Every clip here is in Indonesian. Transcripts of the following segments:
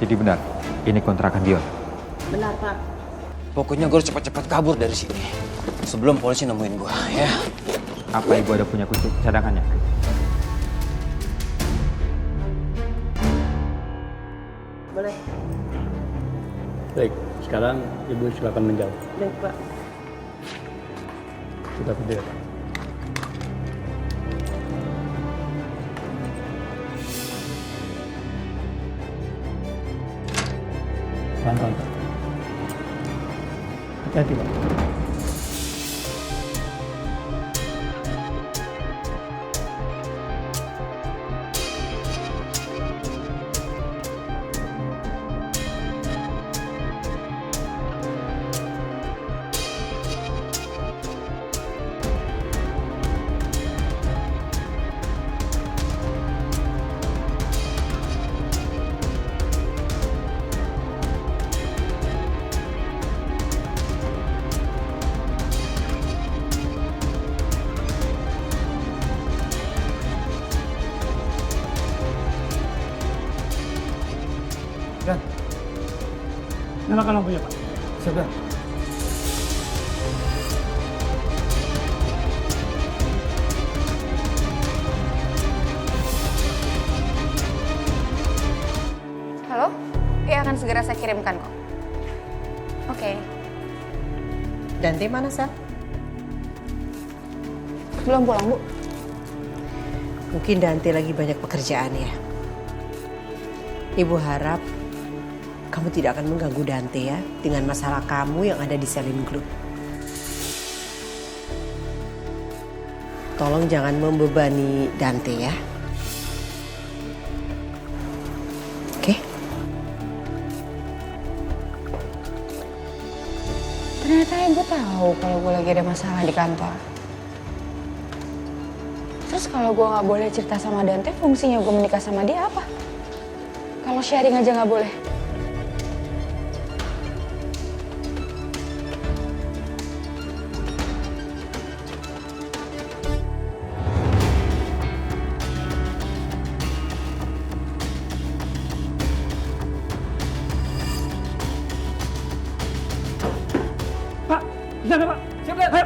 Jadi benar, ini kontrakan Dion. Benar, Pak. Pokoknya gue harus cepat-cepat kabur dari sini sebelum polisi nemuin gue, ya. Apa ibu ada punya kunci cadangannya? Boleh. Baik, sekarang Ibu silakan menjawab. Baik, Pak. Kita berdiri. Pelan-pelan, Pak. Hati-hati, Pak. Dan, Nyalakan lampunya, Pak. sudah. Halo? Ya, akan segera saya kirimkan kok. Oke. Dante mana, Sal? Belum pulang, Bu. Mungkin Dante lagi banyak pekerjaan ya. Ibu harap kamu tidak akan mengganggu Dante ya dengan masalah kamu yang ada di Selin Group. Tolong jangan membebani Dante ya. Oke? Ternyata Ibu tahu kalau gue lagi ada masalah di kantor. Terus kalau gue nggak boleh cerita sama Dante, fungsinya gue menikah sama dia apa? Kalau sharing aja nggak boleh. Pak, di sana, Pak. Siap, Ayo.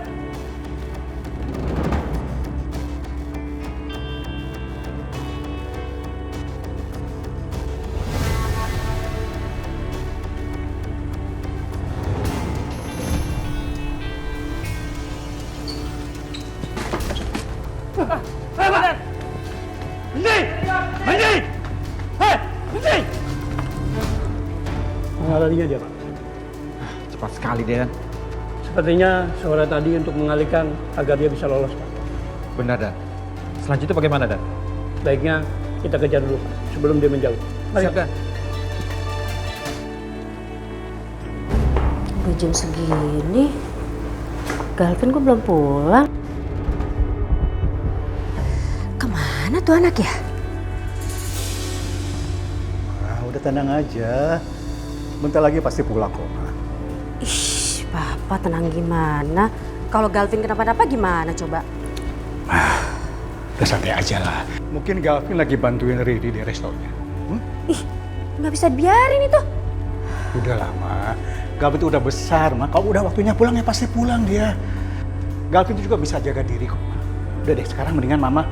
Hei, Pak! Berhenti! Berhenti! Hei, berhenti! Mana larinya dia, Pak? Cepat sekali, Dan. Sepertinya suara tadi untuk mengalihkan agar dia bisa lolos, Pak. Benar, Dan. Selanjutnya bagaimana, Dan? Baiknya kita kejar dulu, Pak, sebelum dia menjauh. Mari. Siap, Dan. Udah jam segini, Galvin kok belum pulang? Kemana tuh anak ya? Udah tenang aja. Bentar lagi pasti pulang kok. Ih, Papa tenang gimana? Kalau Galvin kenapa-napa gimana coba? Udah santai aja lah. Mungkin Galvin lagi bantuin Riri di restonya. Ih, nggak bisa biarin itu. Udah lama. Galvin itu udah besar, Ma. Kalau udah waktunya pulang ya pasti pulang dia. Galvin itu juga bisa jaga diri kok, Ma. Udah deh, sekarang mendingan Mama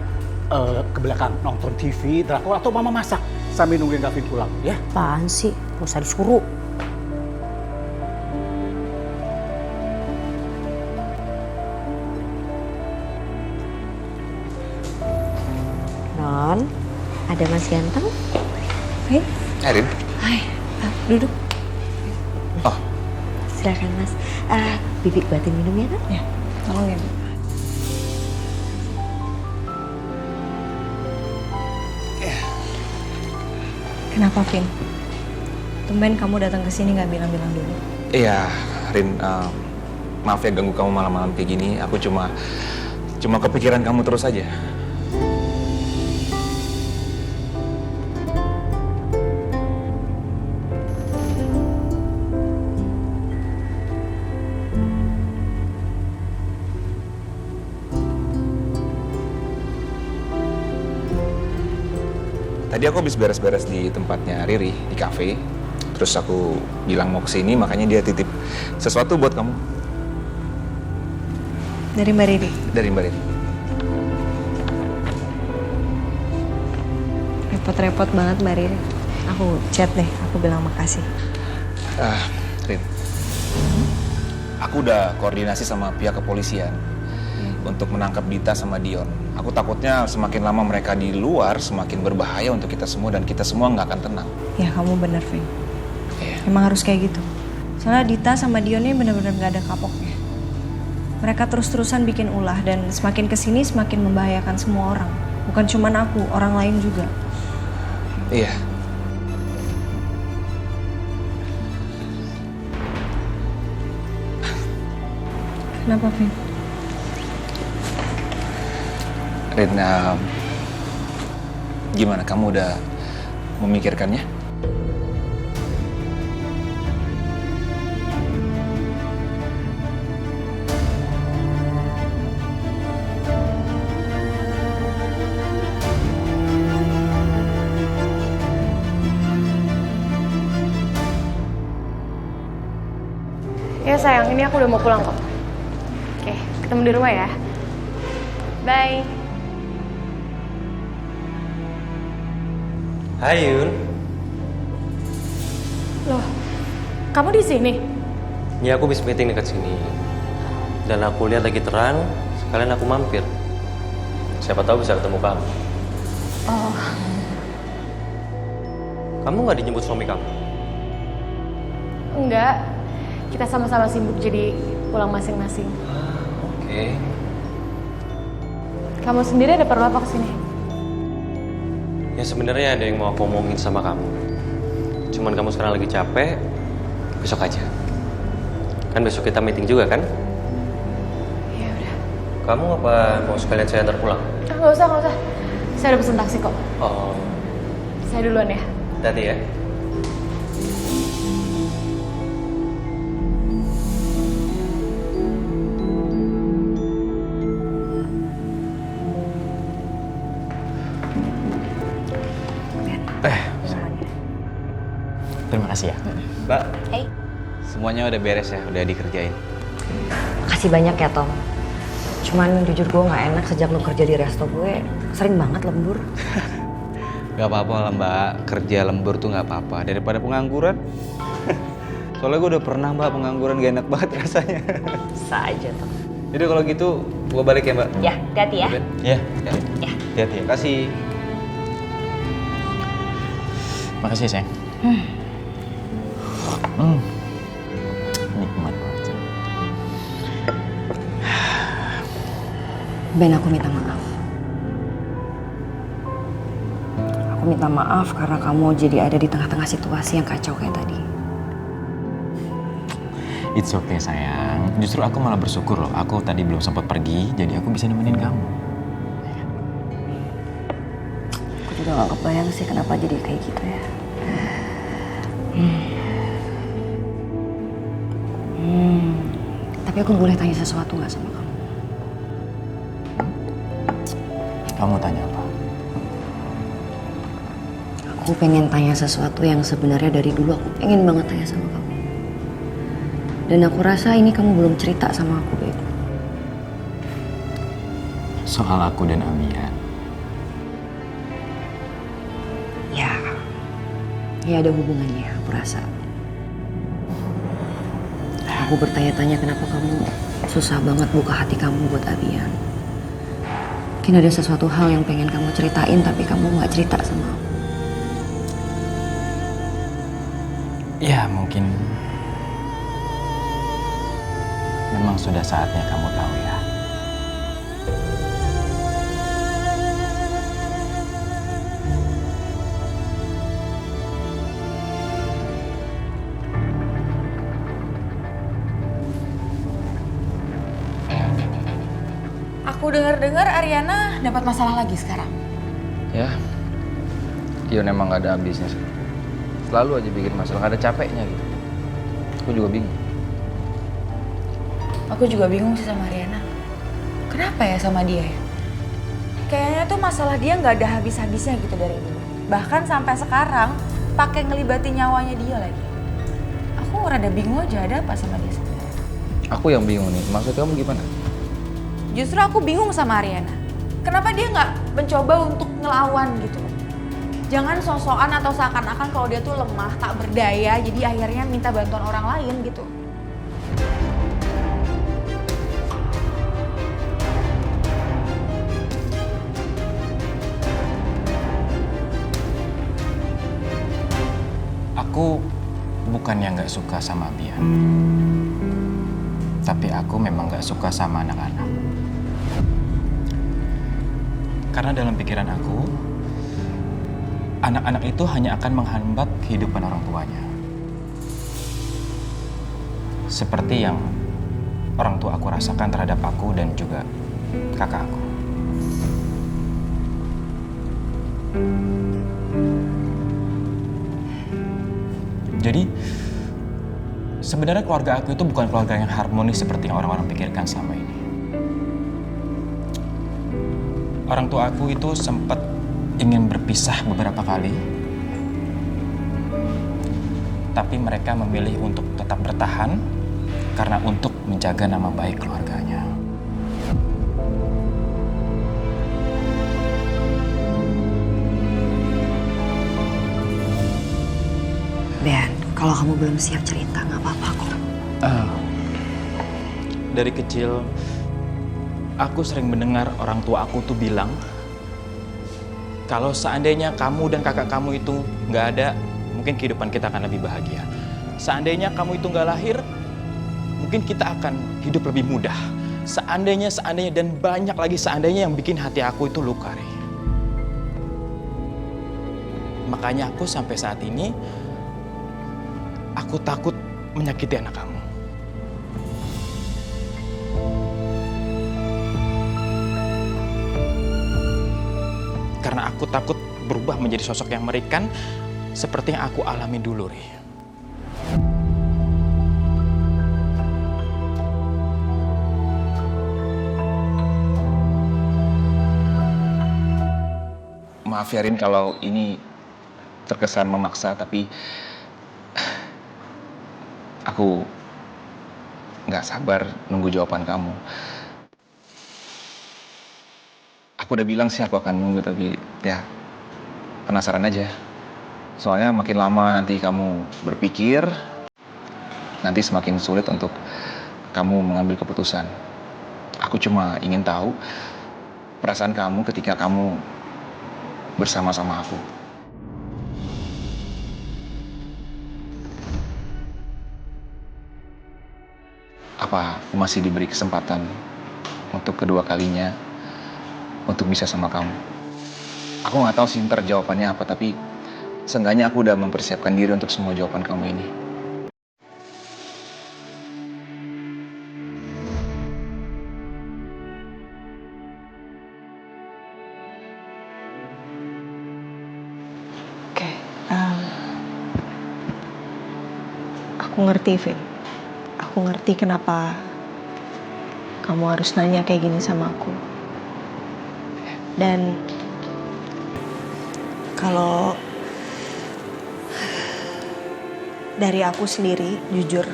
ke belakang nonton TV, drakor, atau Mama masak sambil nungguin Galvin pulang, ya? Apaan sih? Nggak usah disuruh. Non, ada Mas Ganteng? Hai. Erin. Hai, duduk. Oh. Silakan Mas. Bibi buatin minum ya, Nak? Ya, tolong ya, Bu. Kenapa, Vin? Tumben kamu datang ke sini nggak bilang-bilang dulu. Iya, Rin. Maaf ya ganggu kamu malam-malam kayak gini. Aku cuma kepikiran kamu terus aja. Tadi aku habis beres-beres di tempatnya Riri, di kafe. Terus aku bilang mau kesini, makanya dia titip sesuatu buat kamu. Dari Mbak Riri. Dari Mbak Riri. Repot-repot banget Mbak Riri. Aku chat deh, aku bilang makasih. Rin, aku udah koordinasi sama pihak kepolisian untuk menangkap Dita sama Dion. Aku takutnya semakin lama mereka di luar, semakin berbahaya untuk kita semua dan kita semua nggak akan tenang. Ya kamu bener, Vin. Iya. Emang harus kayak gitu. Soalnya Dita sama Dion ini bener-bener gak ada kapoknya. Mereka terus-terusan bikin ulah dan semakin kesini semakin membahayakan semua orang. Bukan cuman aku, orang lain juga. Iya. Kenapa, Vin? Rin, gimana? Kamu udah memikirkannya? Ya sayang, ini aku udah mau pulang kok. Oke, ketemu di rumah ya. Bye. Hai Yun. Loh, kamu di sini? Ya aku habis meeting dekat sini. Dan aku lihat lagi terang, sekalian aku mampir. Siapa tahu bisa ketemu kamu. Oh, Kamu nggak dijemput suami kamu? enggak. Kita sama-sama sibuk jadi pulang masing-masing. Oke. Kamu sendiri ada perlu apa kesini? Ya sebenarnya ada yang mau aku omongin sama kamu. Cuman kamu sekarang lagi capek, besok aja. Kan besok kita meeting juga kan? Ya udah. Kamu apa mau sekalian saya antar pulang? Nggak usah, nggak usah. Saya udah pesen taksi kok. Oh, Saya duluan ya. hati-hati ya. Terima kasih ya. Mbak, Hey. semuanya udah beres ya, udah dikerjain. Makasih banyak ya Tom. Cuman jujur gue gak enak sejak lu kerja di resto gue sering banget lembur. Gak apa-apa lah Mbak, kerja lembur tuh gak apa-apa daripada pengangguran. Soalnya gue udah pernah Mbak pengangguran, gak enak banget rasanya. Bisa aja Tom. Jadi kalau gitu, gue balik ya Mbak. Ya, hati-hati ya. Iya. Ya. Hati-hati ya. Kasih. Makasih sayang. Nikmat banget. Ben, aku minta maaf. Aku minta maaf karena kamu jadi ada di tengah-tengah situasi yang kacau kayak tadi. It's okay sayang. Justru aku malah bersyukur loh. Aku tadi belum sempat pergi, jadi aku bisa nemenin kamu. Aku juga gak kebayang sih kenapa jadi kayak gitu ya. Tapi aku boleh tanya sesuatu gak sama kamu? Kamu tanya apa? Aku pengen tanya sesuatu yang sebenarnya dari dulu aku pengen banget tanya sama kamu. Dan aku rasa ini kamu belum cerita sama aku, Beb. Soal aku dan Amia. Ya ada hubungannya, aku rasa. Aku bertanya-tanya kenapa kamu susah banget buka hati kamu buat Abian. Mungkin ada sesuatu hal yang pengen kamu ceritain tapi kamu gak cerita sama aku. Ya mungkin memang sudah saatnya kamu tahu ya. Aku dengar-dengar Ariana dapat masalah lagi sekarang. Ya, Dion emang gak ada habisnya sih. Selalu aja bikin masalah, gak ada capeknya gitu. Aku juga bingung. Aku juga bingung sih sama Ariana. Kenapa ya sama dia ya? Kayaknya tuh masalah dia nggak ada habis-habisnya gitu dari dulu. Bahkan sampai sekarang pakai ngelibatin nyawanya dia lagi. Aku rada bingung aja, ada apa sama dia sebenarnya. Aku yang bingung nih, maksud kamu gimana? Justru aku bingung sama Ariana. Kenapa dia nggak mencoba untuk ngelawan gitu? Jangan sosokan atau seakan-akan kalau dia tuh lemah, tak berdaya, jadi akhirnya minta bantuan orang lain gitu. Aku bukannya nggak suka sama Bian, tapi aku memang nggak suka sama anak-anak. Karena dalam pikiran aku, anak-anak itu hanya akan menghambat kehidupan orang tuanya. Seperti yang orang tua aku rasakan terhadap aku dan juga kakak aku. Jadi, sebenarnya keluarga aku itu bukan keluarga yang harmonis seperti yang orang-orang pikirkan selama ini. Orang tua aku itu sempat ingin berpisah beberapa kali, tapi mereka memilih untuk tetap bertahan karena untuk menjaga nama baik keluarganya. Ben, kalau kamu belum siap cerita, nggak apa-apa kok. Dari kecil, aku sering mendengar orang tua aku tuh bilang, kalau seandainya kamu dan kakak kamu itu nggak ada, mungkin kehidupan kita akan lebih bahagia. Seandainya kamu itu nggak lahir, mungkin kita akan hidup lebih mudah. Seandainya, dan banyak lagi seandainya yang bikin hati aku itu luka, Ri. Makanya aku sampai saat ini, aku takut menyakiti anak kamu. Karena aku takut berubah menjadi sosok yang mengerikan seperti yang aku alami dulu, Ri. Maaf ya Rin kalau ini terkesan memaksa, tapi aku nggak sabar nunggu jawaban kamu. Aku udah bilang sih aku akan nunggu, tapi ya penasaran aja. Soalnya makin lama nanti kamu berpikir, nanti semakin sulit untuk kamu mengambil keputusan. Aku cuma ingin tahu perasaan kamu ketika kamu bersama-sama aku. Apa aku masih diberi kesempatan untuk kedua kalinya untuk bisa sama kamu? Aku nggak tahu sih ntar jawabannya apa, tapi seenggaknya aku udah mempersiapkan diri untuk semua jawaban kamu ini. Oke, aku ngerti, Vin. Aku ngerti kenapa kamu harus nanya kayak gini sama aku. Dan kalau dari aku sendiri, jujur,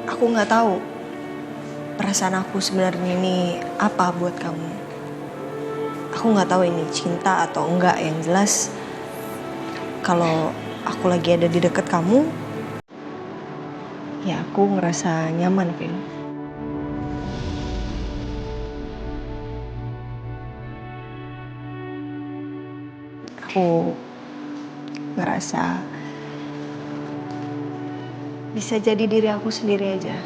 aku nggak tahu perasaan aku sebenarnya ini apa buat kamu. Aku nggak tahu ini cinta atau enggak. Yang jelas, kalau aku lagi ada di dekat kamu, ya aku ngerasa nyaman, Vin. Aku ngerasa bisa jadi diri aku sendiri aja.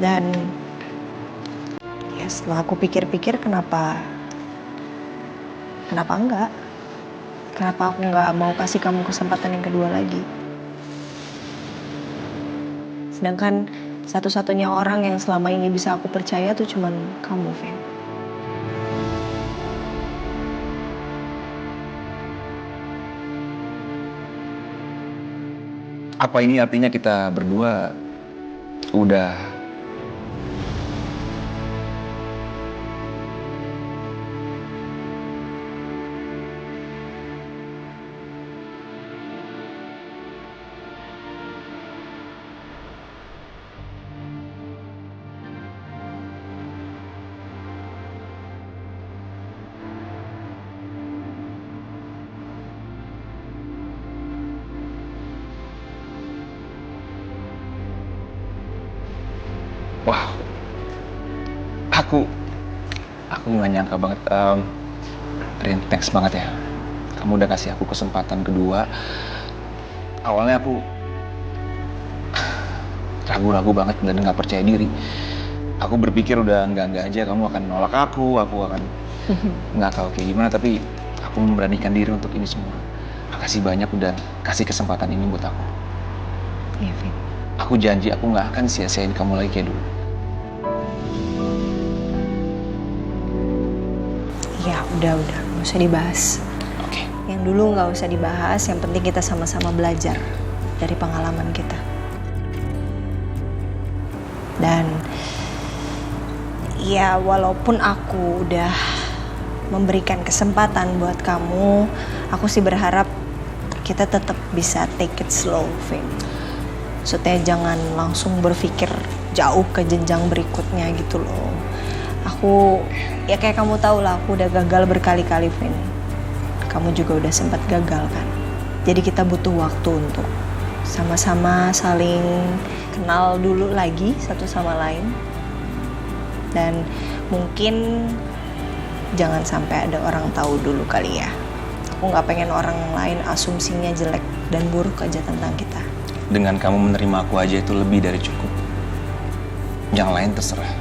Dan ya setelah aku pikir-pikir, kenapa enggak? Kenapa aku nggak mau kasih kamu kesempatan yang kedua lagi? Sedangkan satu-satunya orang yang selama ini bisa aku percaya tuh cuman kamu, Vin. Apa ini artinya kita berdua udah Wah, aku nggak nyangka banget. Rin, thanks banget ya. Kamu udah kasih aku kesempatan kedua. Awalnya aku ragu-ragu banget dan nggak percaya diri. Aku berpikir udah enggak aja kamu akan nolak aku akan nggak tahu kayak gimana, tapi aku memberanikan diri untuk ini semua. Makasih banyak udah kasih kesempatan ini buat aku. Iya, Vin. Aku janji aku nggak akan sia-siain kamu lagi kayak dulu. Ya udah, nggak usah dibahas. Oke. Yang dulu nggak usah dibahas, yang penting kita sama-sama belajar dari pengalaman kita. Dan ya walaupun aku udah memberikan kesempatan buat kamu, aku sih berharap kita tetap bisa take it slow, Vin. Maksudnya jangan langsung berpikir jauh ke jenjang berikutnya gitu loh. Aku, ya kayak kamu tahu lah, aku udah gagal berkali-kali, Vin. Kamu juga udah sempat gagal kan. Jadi kita butuh waktu untuk sama-sama saling kenal dulu lagi satu sama lain. Dan mungkin jangan sampai ada orang tahu dulu kali ya. Aku nggak pengen orang lain asumsinya jelek dan buruk aja tentang kita. Dengan kamu menerima aku aja itu lebih dari cukup. Yang lain terserah.